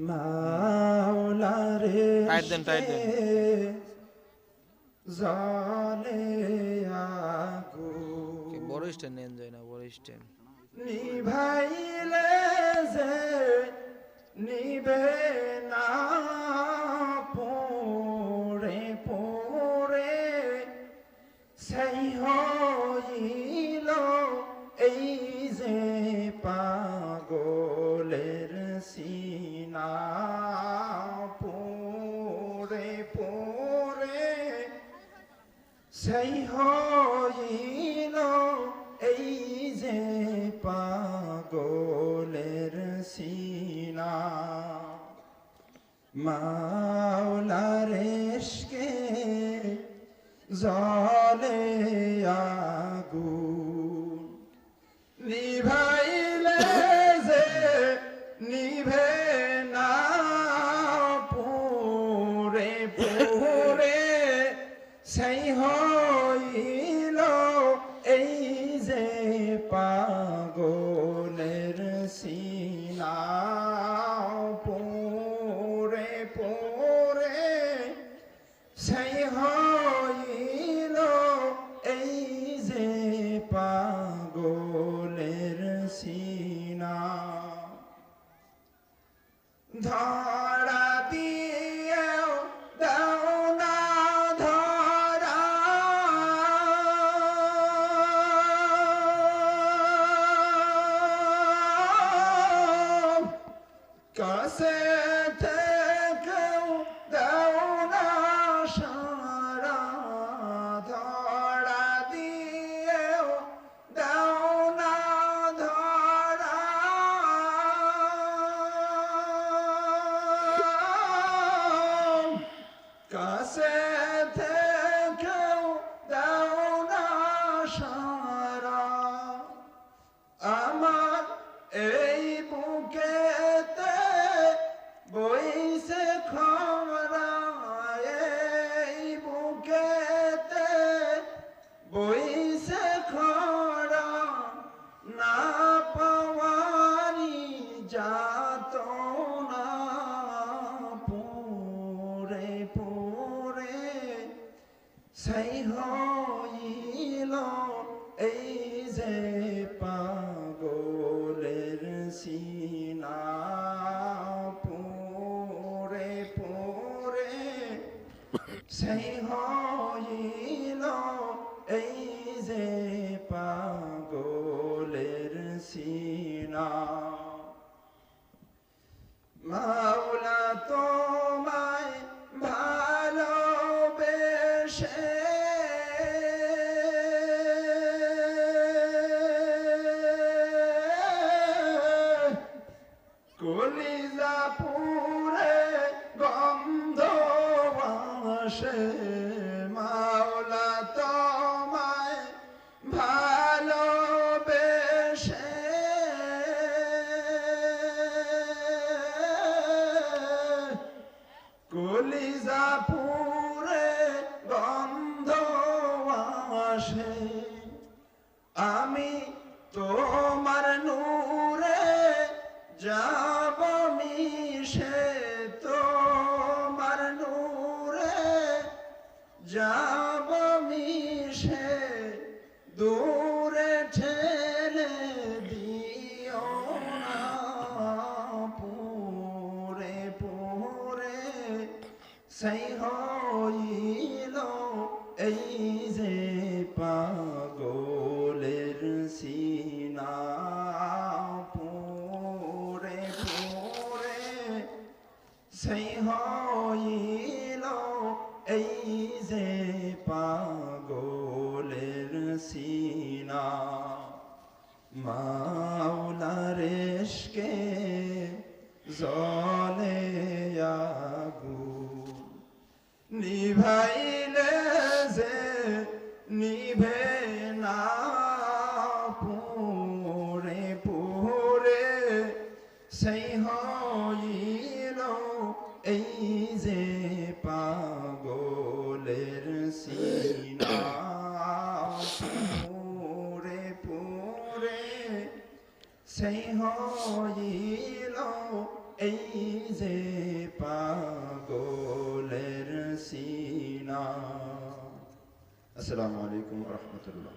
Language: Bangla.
মাওলার ইশকে জ্বলে আগুন বড় স্ট্যান্ড নেন যায় না, বড় স্ট্যান্ড নিভাইলে যে নিবে না পড়ে পড়ে সেই হইল এই যে পাগলের সিনা পড়ে পড়ে সেই হইল এই যে পাগলের সিনা মাওলার ইশকে জ্বলে আগুন নিভাইলে যে নিভে না পুরে পুরে সেই হইল এই যে পাগলের সিনা পুরে পুরে সেই হইল এই যে পাগলের সিনা ধরা দিয়েও দাও না ধরা কাছে থেকেও দাও না সারা ধরা দিয়েও দাও না ধরা কাছে থেকেও দাও না সারা আমার এই বুকেতে বইছে খরা এই বুকেতে বইছে খরা না পাওয়ারি যাত না পুরে পুরে সেই হইল এই যে পাগলের সিনা পুরে পুরে সেই হইল এই যে পাগলের সিনা মাওলা তোমায় ভালোবেসে কলিজা পুরে গন্ধ আসে মাওলা তোমায় ভালোবেসে কলিজা পুরে গন্ধ আসে আমি তোমার নূরে যাব মিশে তোমার নূরে যাব মিশে দূরে ঠেলে দিও না পুরে পুরে সেই হইল এই যে পাগলের সিনা পুরে পুরে সেই হইল এই যে পাগলের সিনা মাওলার ইশকে জ্বলে আগুন নিভাইলে যে নিভে না পুরে পুরে সেই হইল এই যে পাগলের সিনা পুরে পুরে সেই হইল এই যে পাগলের সিনা। আসসালামু আলাইকুম ওয়া রাহমাতুল্লাহ।